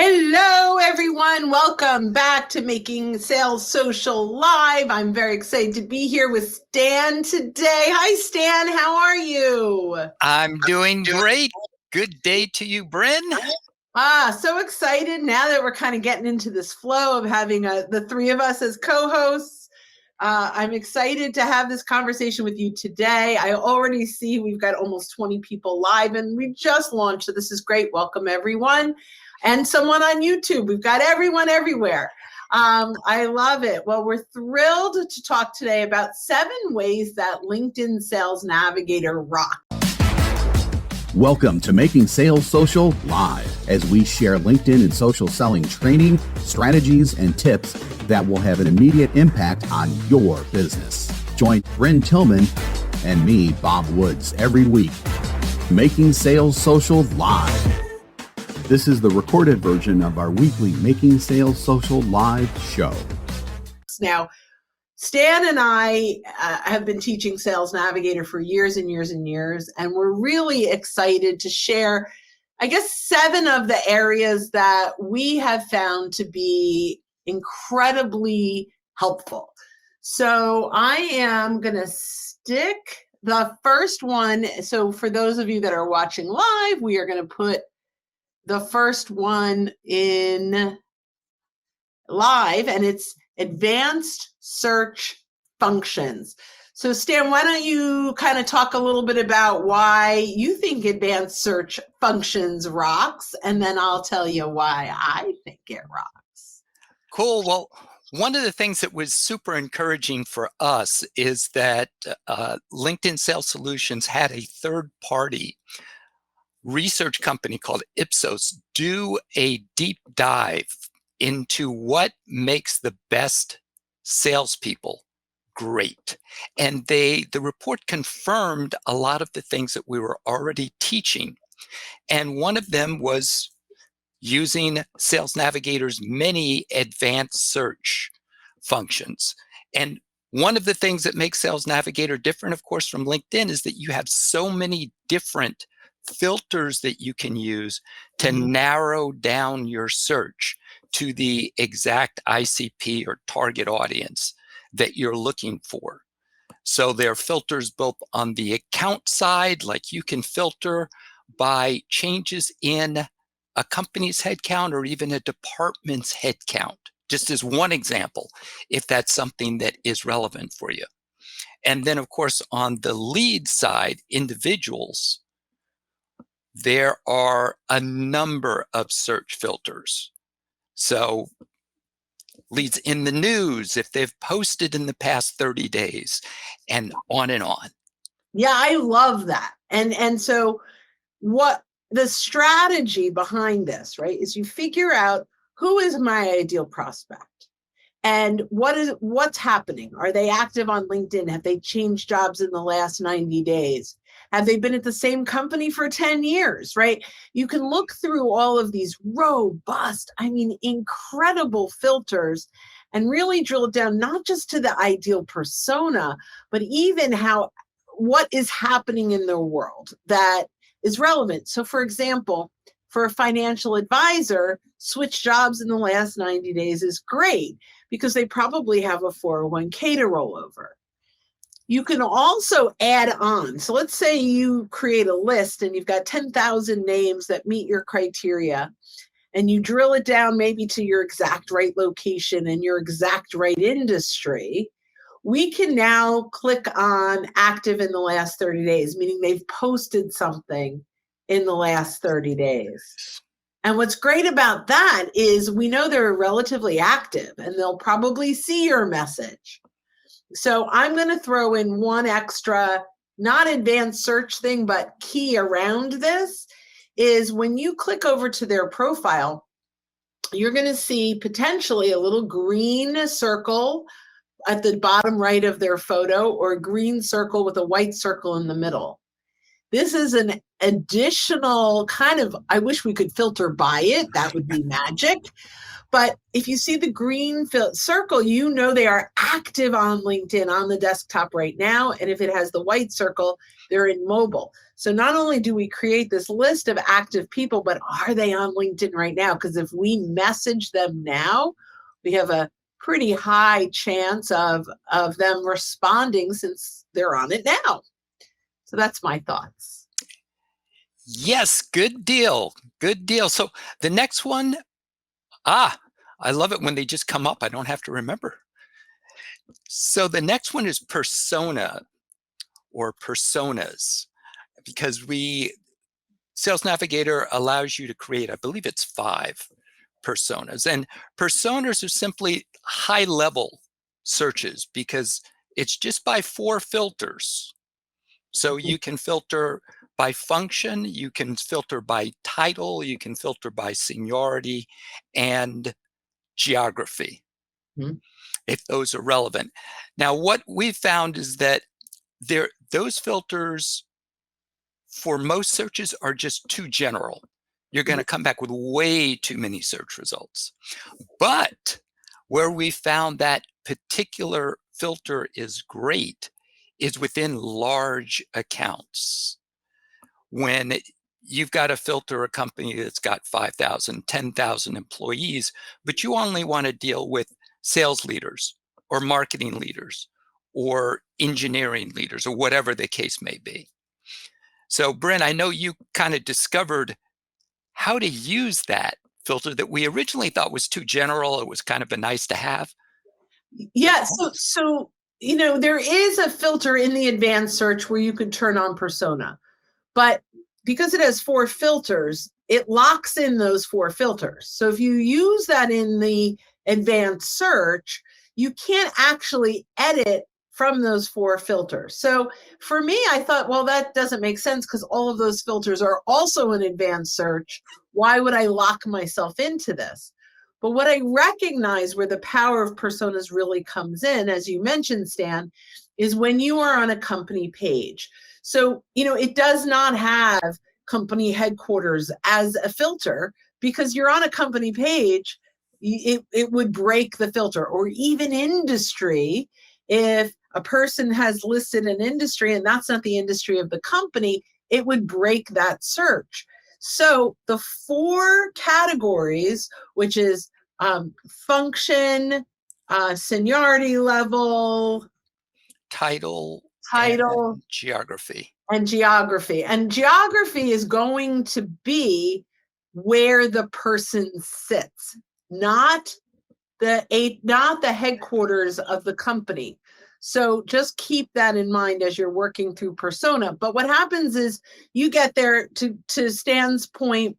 Hello, everyone. Welcome back to Making Sales Social Live. I'm very excited to be here with Stan today. Hi, Stan. How are you? I'm doing great. Good day to you, Bryn. So excited now that we're kind of getting into this flow of having the three of us as co-hosts. I'm excited to have this conversation with you today. I already see we've got almost 20 people live and we just launched, so this is great. Welcome, everyone. And someone on YouTube. We've got everyone everywhere. I love it. Well, we're thrilled to talk today about 7 ways that LinkedIn Sales Navigator rocks. Welcome to Making Sales Social Live, as we share LinkedIn and social selling training, strategies, and tips that will have an immediate impact on your business. Join Bryn Tillman and me, Bob Woods, every week. Making Sales Social Live. This is the recorded version of our weekly Making Sales Social Live show. Now, Stan and I have been teaching Sales Navigator for years and years and years, and we're really excited to share, I guess, 7 of the areas that we have found to be incredibly helpful. So I am going to stick the first one. So for those of you that are watching live, we are going to put the first one in live, and it's advanced search functions. So Stan, why don't you kind of talk a little bit about why you think advanced search functions rocks, and then I'll tell you why I think it rocks. Cool. Well, one of the things that was super encouraging for us is that LinkedIn Sales Solutions had a third-party research company called Ipsos do a deep dive into what makes the best salespeople great. And the report confirmed a lot of the things that we were already teaching. And one of them was using Sales Navigator's many advanced search functions. And one of the things that makes Sales Navigator different, of course, from LinkedIn is that you have so many different filters that you can use to narrow down your search to the exact ICP or target audience that you're looking for. So there are filters both on the account side, like you can filter by changes in a company's headcount or even a department's headcount, just as one example, if that's something that is relevant for you. And then, of course, on the lead side, individuals, there are a number of search filters. So leads in the news, if they've posted in the past 30 days, and on and on. Yeah, I love that. And so what the strategy behind this, right, is you figure out who is my ideal prospect and what's happening. Are they active on LinkedIn? Have they changed jobs in the last 90 days? Have they been at the same company for 10 years, right? You can look through all of these robust, incredible filters and really drill it down, not just to the ideal persona, but even what is happening in their world that is relevant. So for example, for a financial advisor, switch jobs in the last 90 days is great because they probably have a 401k to roll over. You can also add on. So let's say you create a list and you've got 10,000 names that meet your criteria, and you drill it down maybe to your exact right location and your exact right industry. We can now click on active in the last 30 days, meaning they've posted something in the last 30 days. And what's great about that is we know they're relatively active and they'll probably see your message. So I'm going to throw in one extra, not advanced search thing, but key around this is when you click over to their profile, you're going to see potentially a little green circle at the bottom right of their photo or a green circle with a white circle in the middle. This is an additional kind of, I wish we could filter by it. That would be magic. But if you see the green circle, you know they are active on LinkedIn on the desktop right now. And if it has the white circle, they're in mobile. So not only do we create this list of active people, but are they on LinkedIn right now? Because if we message them now, we have a pretty high chance of them responding since they're on it now. So that's my thoughts. Yes, good deal. Good deal. So the next one, I love it when they just come up. I don't have to remember. So the next one is persona or personas, because Sales Navigator allows you to create, I believe it's 5 personas. And personas are simply high-level searches because it's just by 4 filters. So you can filter by function, you can filter by title, you can filter by seniority and geography, if those are relevant. Now, what we've found is that those filters for most searches are just too general. You're going to come back with way too many search results. But where we found that particular filter is great is within large accounts. When you've got to filter a company that's got 5,000, 10,000 employees, but you only want to deal with sales leaders or marketing leaders or engineering leaders or whatever the case may be. So, Bryn, I know you kind of discovered how to use that filter that we originally thought was too general. It was kind of a nice to have. Yeah, so there is a filter in the advanced search where you can turn on persona, but because it has 4 filters, it locks in those 4 filters. So if you use that in the advanced search, you can't actually edit from those 4 filters. So for me, I thought, well, that doesn't make sense because all of those filters are also in advanced search. Why would I lock myself into this? But what I recognize where the power of personas really comes in, as you mentioned, Stan, is when you are on a company page. So, it does not have company headquarters as a filter because you're on a company page, it would break the filter. Or even industry, if a person has listed an industry and that's not the industry of the company, it would break that search. So the 4 categories, which is function, seniority level, Title, and geography. And geography is going to be where the person sits, not the headquarters of the company. So just keep that in mind as you're working through persona. But what happens is you get there to Stan's point,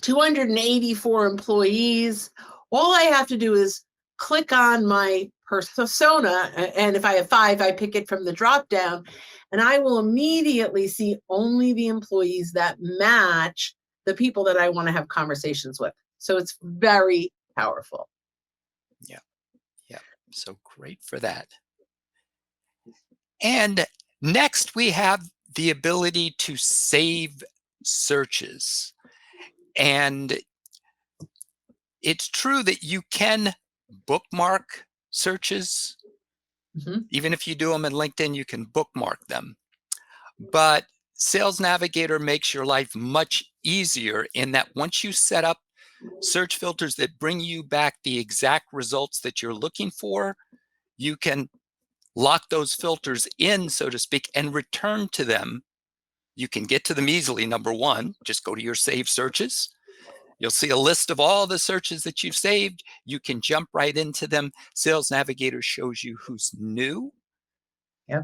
284 employees. All I have to do is click on my persona, and if I have 5, I pick it from the drop down, and I will immediately see only the employees that match the people that I want to have conversations with. So it's very powerful. Yeah. So great for that. And next we have the ability to save searches. And it's true that you can bookmark searches. Even if you do them in LinkedIn, you can bookmark them. But Sales Navigator makes your life much easier in that once you set up search filters that bring you back the exact results that you're looking for, you can lock those filters in, so to speak, and return to them. You can get to them easily. Number one, just go to your saved searches. You'll see a list of all the searches that you've saved. You can jump right into them. Sales Navigator shows you who's new.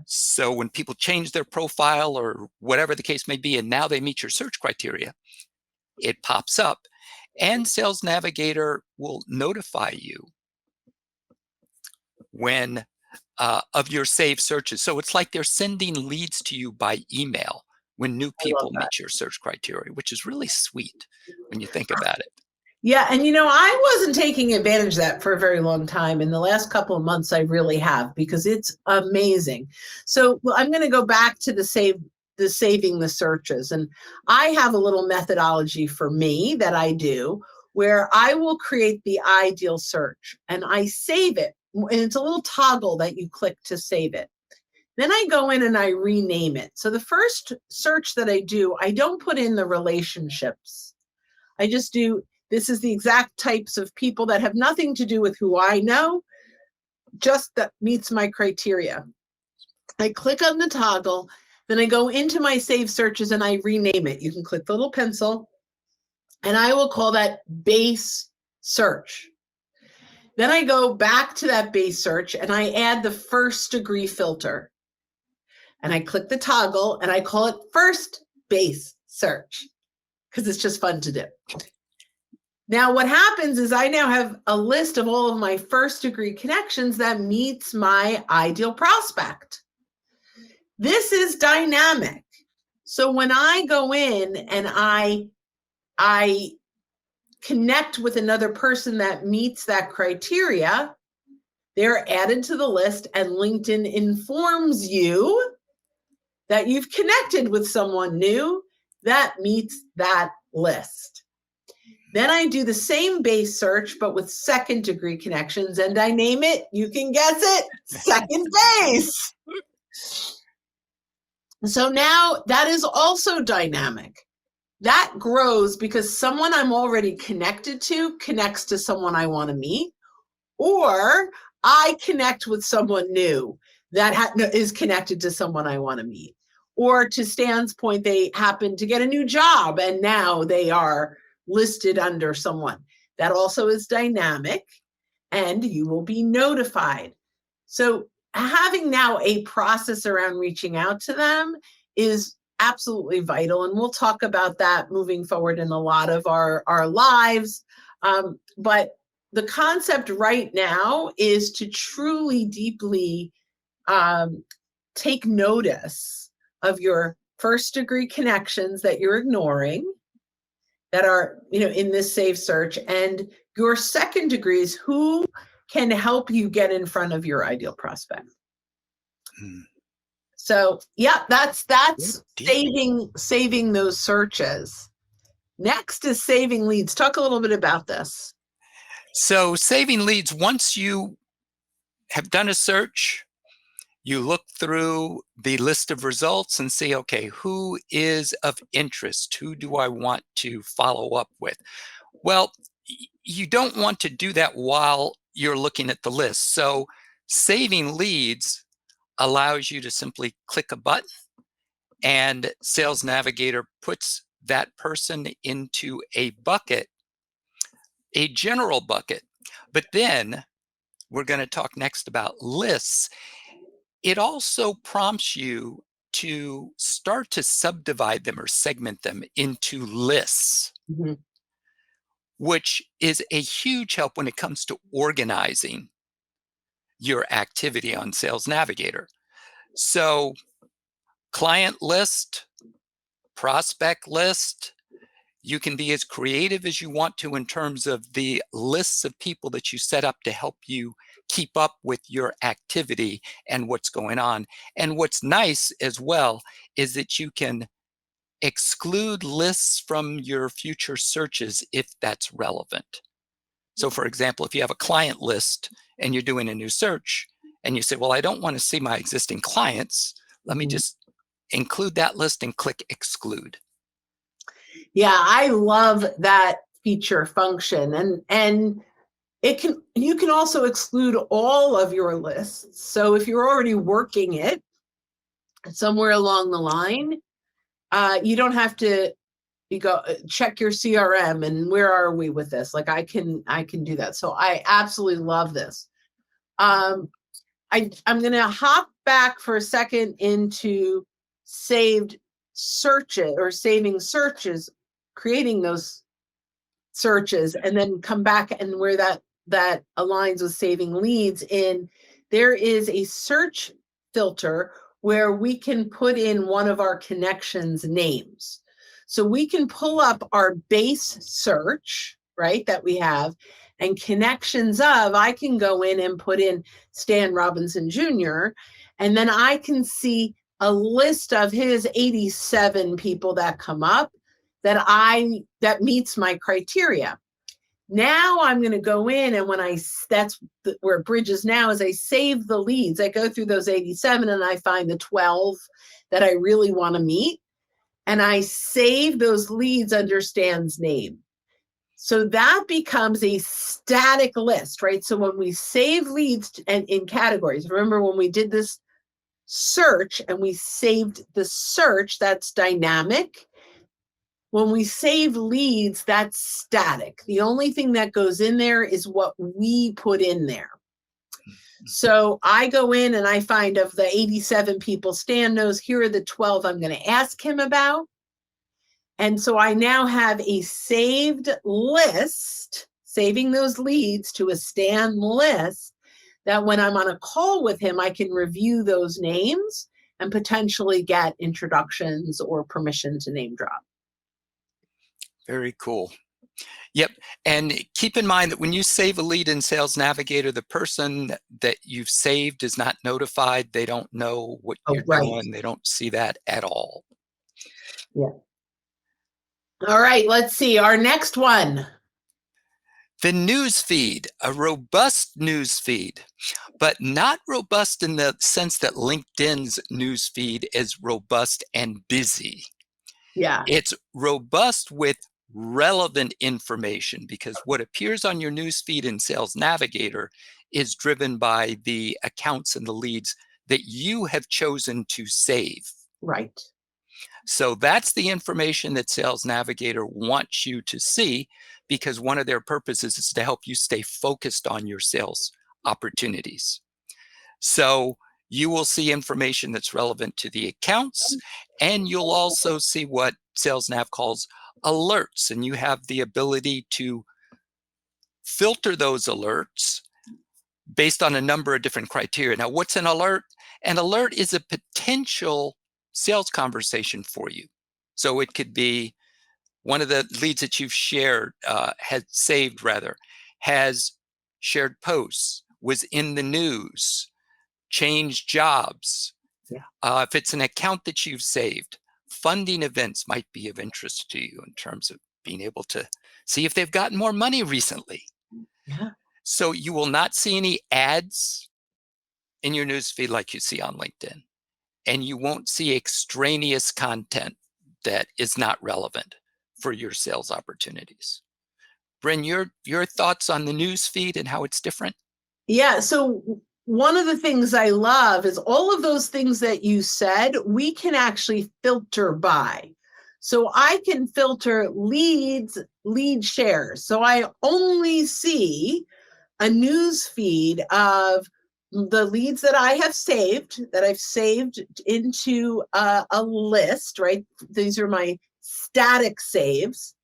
So when people change their profile or whatever the case may be, and now they meet your search criteria, it pops up. And Sales Navigator will notify you when of your saved searches. So it's like they're sending leads to you by email when new people meet your search criteria, which is really sweet when you think about it. Yeah, and I wasn't taking advantage of that for a very long time. In the last couple of months, I really have, because it's amazing. So I'm going to go back to the saving the searches. And I have a little methodology for me that I do where I will create the ideal search and I save it. And it's a little toggle that you click to save it. Then I go in and I rename it. So the first search that I do, I don't put in the relationships. I just do, this is the exact types of people that have nothing to do with who I know, just that meets my criteria. I click on the toggle, then I go into my saved searches and I rename it. You can click the little pencil and I will call that base search. Then I go back to that base search and I add the first degree filter. And I click the toggle and I call it first base search because it's just fun to do. Now, what happens is I now have a list of all of my first degree connections that meets my ideal prospect. This is dynamic. So when I go in and I connect with another person that meets that criteria, they're added to the list and LinkedIn informs you that you've connected with someone new that meets that list. Then I do the same base search, but with second degree connections, and I name it, you can guess it, second base. So now that is also dynamic. That grows because someone I'm already connected to connects to someone I want to meet, or I connect with someone new that is connected to someone I want to meet. Or to Stan's point, they happen to get a new job and now they are listed under someone. That also is dynamic and you will be notified. So having now a process around reaching out to them is absolutely vital. And we'll talk about that moving forward in a lot of our lives. But the concept right now is to truly, deeply take notice of your first degree connections that you're ignoring that are, in this saved search, and your second degrees, who can help you get in front of your ideal prospect. So yeah, that's saving those searches. Next is saving leads. Talk a little bit about this. So saving leads, once you have done a search, you look through the list of results and see, okay, who is of interest? Who do I want to follow up with? Well, you don't want to do that while you're looking at the list. So saving leads allows you to simply click a button and Sales Navigator puts that person into a bucket, a general bucket. But then we're going to talk next about lists. It also prompts you to start to subdivide them or segment them into lists, which is a huge help when it comes to organizing your activity on Sales Navigator. So client list, prospect list, you can be as creative as you want to in terms of the lists of people that you set up to help you keep up with your activity and what's going on. And what's nice as well is that you can exclude lists from your future searches if that's relevant. So for example, if you have a client list and you're doing a new search and you say, well, I don't want to see my existing clients, let me just include that list and click exclude. Yeah, I love that feature function. And you can also exclude all of your lists. So if you're already working it somewhere along the line, you don't have to go check your CRM and where are we with this? Like I can do that. So I absolutely love this. I'm going to hop back for a second into saved searches or saving searches, creating those searches, and then come back and where that aligns with saving leads in. There is a search filter where we can put in one of our connections names. So we can pull up our base search, right, that we have, and connections of, I can go in and put in Stan Robinson Jr., and then I can see a list of his 87 people that come up that meets my criteria. Now I'm going to go in, and that's where it bridges now, is I save the leads. I go through those 87 and I find the 12 that I really want to meet. And I save those leads under Stan's name. So that becomes a static list, right? So when we save leads and in categories, remember when we did this search and we saved the search, that's dynamic. When we save leads, that's static. The only thing that goes in there is what we put in there. So I go in and I find, of the 87 people Stan knows, here are the 12 I'm going to ask him about. And so I now have a saved list, saving those leads to a Stan list, that when I'm on a call with him, I can review those names and potentially get introductions or permission to name drop. Very cool. Yep. And keep in mind that when you save a lead in Sales Navigator, the person that you've saved is not notified. They don't know what you're doing. They don't see that at all. Yeah. All right, let's see our next one. The news feed, a robust news feed, but not robust in the sense that LinkedIn's news feed is robust and busy. Yeah. It's robust with relevant information, because what appears on your news feed in Sales Navigator is driven by the accounts and the leads that you have chosen to save. Right. So that's the information that Sales Navigator wants you to see, because one of their purposes is to help you stay focused on your sales opportunities. So you will see information that's relevant to the accounts, and you'll also see what Sales Nav calls alerts, and you have the ability to filter those alerts based on a number of different criteria. Now, what's an alert? An alert is a potential sales conversation for you. So it could be one of the leads that you've shared, has shared posts, was in the news, changed jobs. Yeah. If it's an account that you've saved, funding events might be of interest to you in terms of being able to see if they've gotten more money recently. Yeah. So you will not see any ads in your newsfeed like you see on LinkedIn. And you won't see extraneous content that is not relevant for your sales opportunities. Bryn, your thoughts on the news feed and how it's different? Yeah. So one of the things I love is all of those things that you said, we can actually filter by. So I can filter lead shares. So I only see a news feed of the leads that I have saved, that I've saved into a list, right? These are my static saves,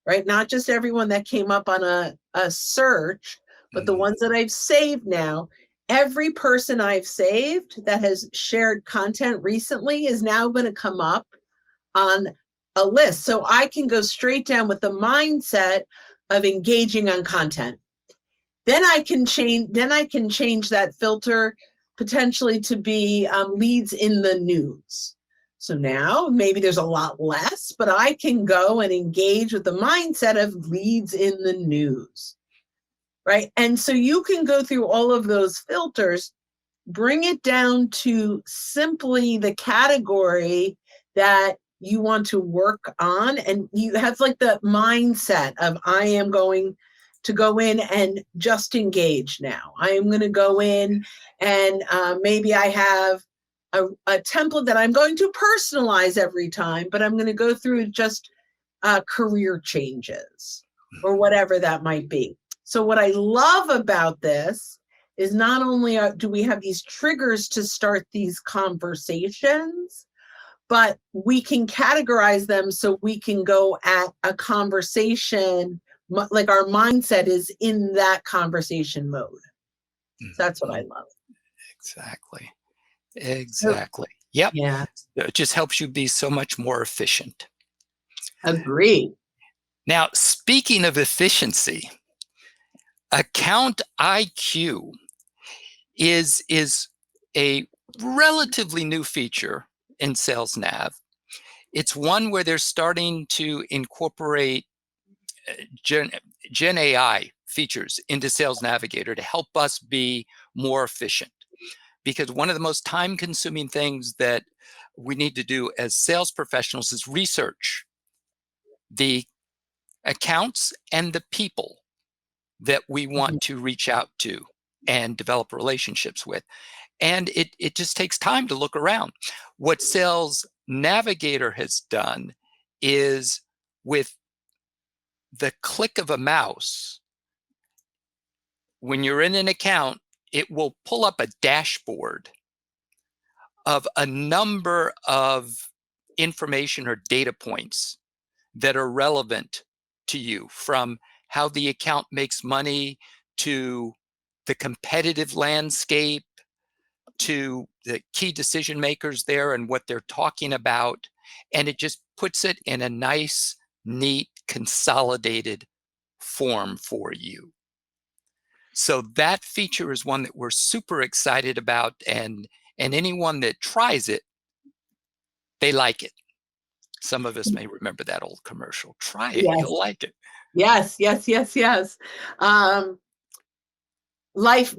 right? Not just everyone that came up on a search, but the ones that I've saved now. Every person I've saved that has shared content recently is now going to come up on a list. So I can go straight down with the mindset of engaging on content. Then I can change that filter potentially to be leads in the news. So now maybe there's a lot less, but I can go and engage with the mindset of leads in the news, right? And so you can go through all of those filters, bring it down to simply the category that you want to work on. And you have like the mindset of, I am going to go in and just engage now. I am going to go in and maybe I have a template that I'm going to personalize every time, but I'm going to go through just career changes or whatever that might be. So what I love about this is not only do we have these triggers to start these conversations, but we can categorize them so we can go at a conversation, like our mindset is in that conversation mode. So that's what I love. Exactly. Yep. Yeah. It just helps you be so much more efficient. Agree. Now, speaking of efficiency, Account IQ is a relatively new feature in Sales Nav. It's one where they're starting to incorporate Gen AI features into Sales Navigator to help us be more efficient. Because one of the most time-consuming things that we need to do as sales professionals is research the accounts and the people that we want to reach out to and develop relationships with. And it just takes time to look around. What Sales Navigator has done is, with the click of a mouse, when you're in an account, it will pull up a dashboard of a number of information or data points that are relevant to you, from how the account makes money, to the competitive landscape, to the key decision makers there and what they're talking about. And it just puts it in a nice, neat, consolidated form for you. So that feature is one that we're super excited about, and anyone that tries it, they like it. Some of us may remember that old commercial. Try it, Yes. you'll like it. Yes, yes, yes, yes. Life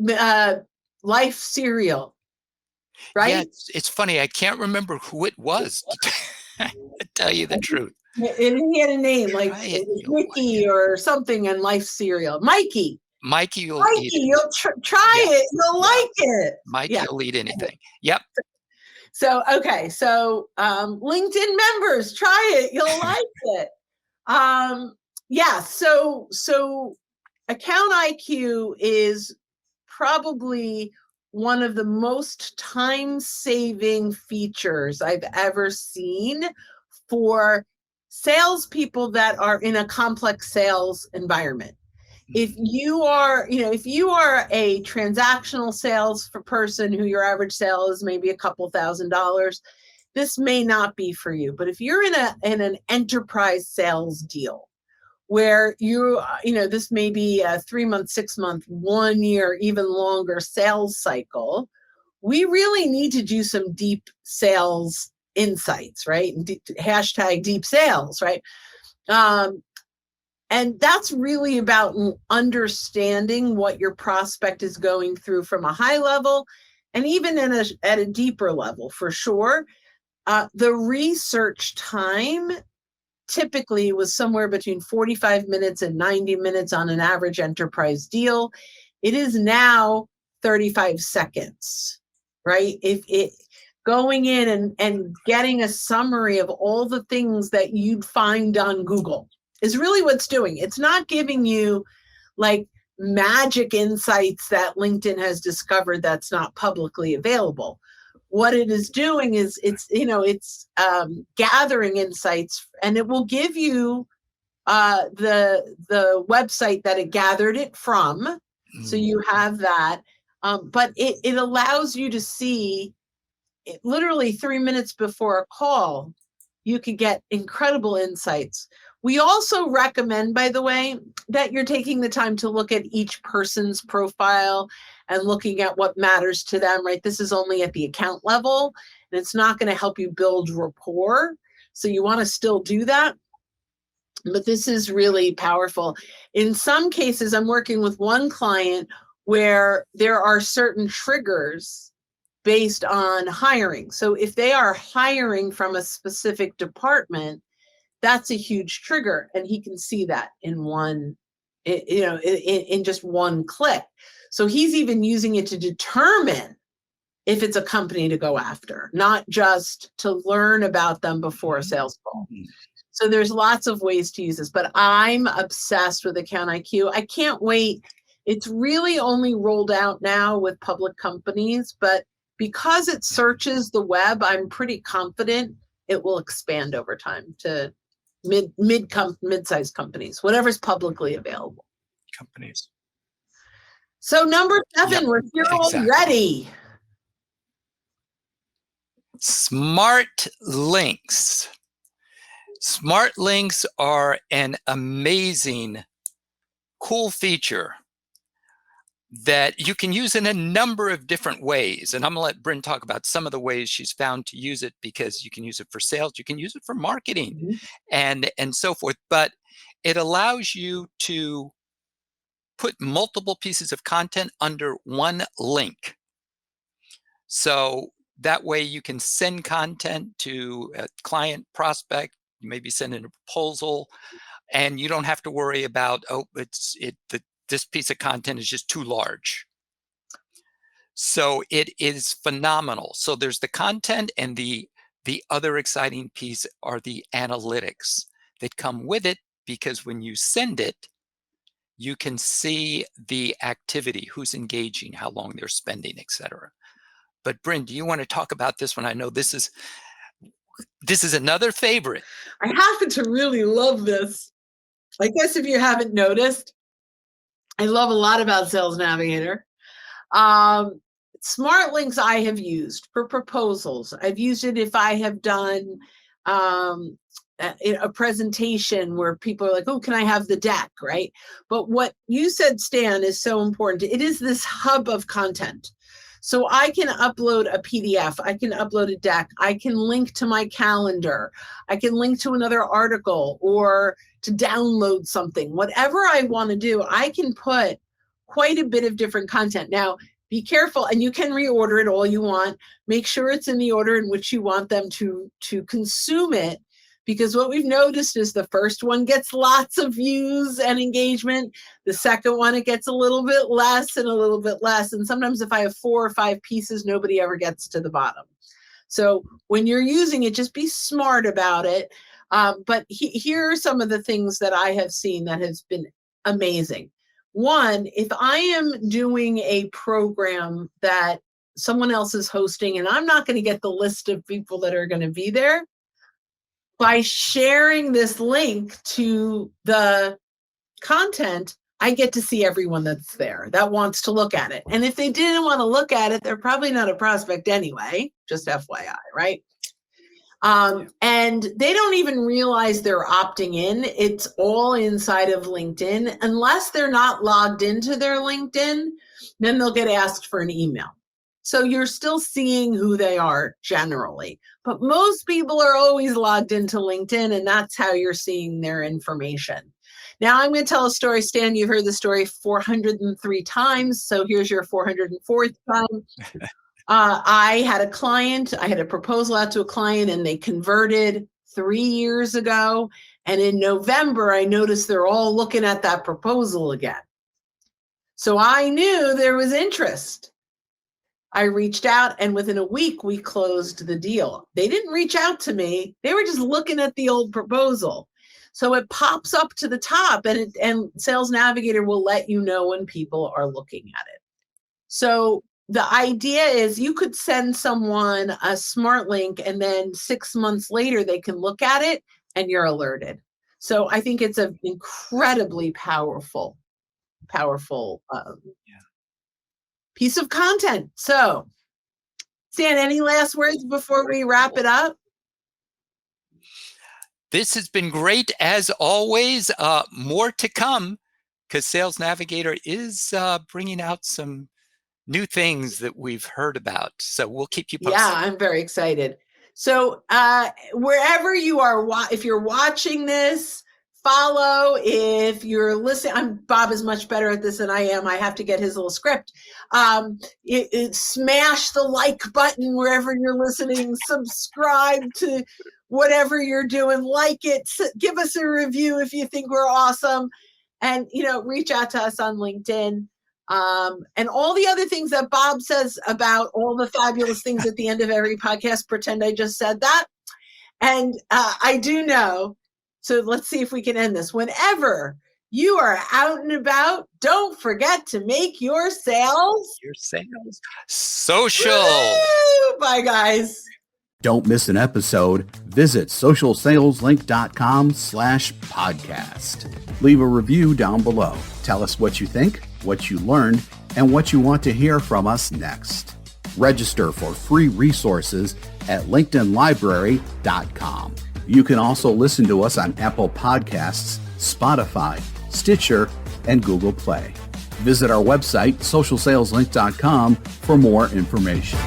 cereal, right? Yeah, it's funny. I can't remember who it was, to tell you the truth. And he had a name like Try it, you'll like Mickey or something in Life cereal. Mikey. Mikey, you'll eat it. You'll try Yeah. it. You'll like it. Mikey Yeah. will eat anything. Yep. So, okay. So, LinkedIn members, try it. You'll like it. Yeah. So Account IQ is probably one of the most time-saving features I've ever seen for salespeople that are in a complex sales environment. If you are, if you are a transactional sales person who your average sale is maybe a couple $1,000s, this may not be for you. But if you're in an enterprise sales deal where this may be a 3-month, 6-month, 1 year, even longer sales cycle, we really need to do some deep sales insights, right? And hashtag deep sales, right? And that's really about understanding what your prospect is going through from a high level, and even at a deeper level, for sure. The research time typically was somewhere between 45 minutes and 90 minutes on an average enterprise deal. It is now 35 seconds, right? If it going in and getting a summary of all the things that you'd find on Google is really what's doing. It's not giving you like magic insights that LinkedIn has discovered that's not publicly available. What it is doing is it's gathering insights, and it will give you the website that it gathered it from. So you have that, but it allows you to see literally 3 minutes before a call, you could get incredible insights. We also recommend, by the way, that you're taking the time to look at each person's profile and looking at what matters to them, right? This is only at the account level, and it's not going to help you build rapport. So you want to still do that. But this is really powerful. In some cases, I'm working with one client where there are certain triggers based on hiring. So if they are hiring from a specific department, that's a huge trigger, and he can see that in just one click. So he's even using it to determine if it's a company to go after, not just to learn about them before a sales call. So there's lots of ways to use this, but I'm obsessed with Account IQ. I can't wait. It's really only rolled out now with public companies, but because it searches the web, I'm pretty confident it will expand over time to mid-sized companies, whatever's publicly available. Companies. So number 7, we're here already. Smart links. Smart links are an amazing, cool feature that you can use in a number of different ways. And I'm gonna let Bryn talk about some of the ways she's found to use it, because you can use it for sales, you can use it for marketing, and so forth. But it allows you to put multiple pieces of content under one link. So that way you can send content to a client prospect, maybe send in a proposal, and you don't have to worry about, this piece of content is just too large. So it is phenomenal. So there's the content, and the other exciting piece are the analytics that come with it, because when you send it, you can see the activity, who's engaging, how long they're spending, etc. But Bryn, do you want to talk about this one? I know this is another favorite. I happen to really love this. I guess if you haven't noticed, I love a lot about Sales Navigator. Smart links I have used for proposals. I've used it if I have done a presentation where people are like, oh, can I have the deck, right? But what you said, Stan, is so important. It is this hub of content. So I can upload a PDF, I can upload a deck, I can link to my calendar, I can link to another article or to download something. Whatever I want to do, I can put quite a bit of different content. Now, be careful, and you can reorder it all you want. Make sure it's in the order in which you want them to consume it, because what we've noticed is the first one gets lots of views and engagement. The second one, it gets a little bit less and a little bit less. And sometimes if I have 4 or 5 pieces, nobody ever gets to the bottom. So when you're using it, just be smart about it. But here are some of the things that I have seen that has been amazing. One, if I am doing a program that someone else is hosting and I'm not going to get the list of people that are going to be there, by sharing this link to the content, I get to see everyone that's there that wants to look at it. And if they didn't want to look at it, they're probably not a prospect anyway, just FYI, right? And they don't even realize they're opting in. It's all inside of LinkedIn. Unless they're not logged into their LinkedIn, then they'll get asked for an email. So you're still seeing who they are generally, but most people are always logged into LinkedIn, and that's how you're seeing their information. Now I'm going to tell a story. Stan, you've heard the story 403 times. So here's your 404th time. I had a client, I had a proposal out to a client, and they converted 3 years ago. And in November, I noticed they're all looking at that proposal again. So I knew there was interest. I reached out, and within a week, we closed the deal. They didn't reach out to me. They were just looking at the old proposal. So it pops up to the top, and Sales Navigator will let you know when people are looking at it. So the idea is you could send someone a smart link, and then 6 months later, they can look at it, and you're alerted. So I think it's an incredibly powerful piece of content. So, Stan, any last words before we wrap it up? This has been great as always. More to come, because Sales Navigator is bringing out some new things that we've heard about. So we'll keep you posted. Yeah, I'm very excited. So wherever you are, if you're watching this, follow. If you're listening, Bob is much better at this than I am. I have to get his little script. Smash the like button wherever you're listening. Subscribe to whatever you're doing. Like it. Give us a review if you think we're awesome. And, reach out to us on LinkedIn. And all the other things that Bob says about all the fabulous things at the end of every podcast, pretend I just said that. And I do know. So let's see if we can end this. Whenever you are out and about, don't forget to make your sales social. Woo! Bye, guys. Don't miss an episode. Visit socialsaleslink.com/podcast. Leave a review down below. Tell us what you think, what you learned, and what you want to hear from us next. Register for free resources at linkedinlibrary.com. You can also listen to us on Apple Podcasts, Spotify, Stitcher, and Google Play. Visit our website, socialsaleslink.com, for more information.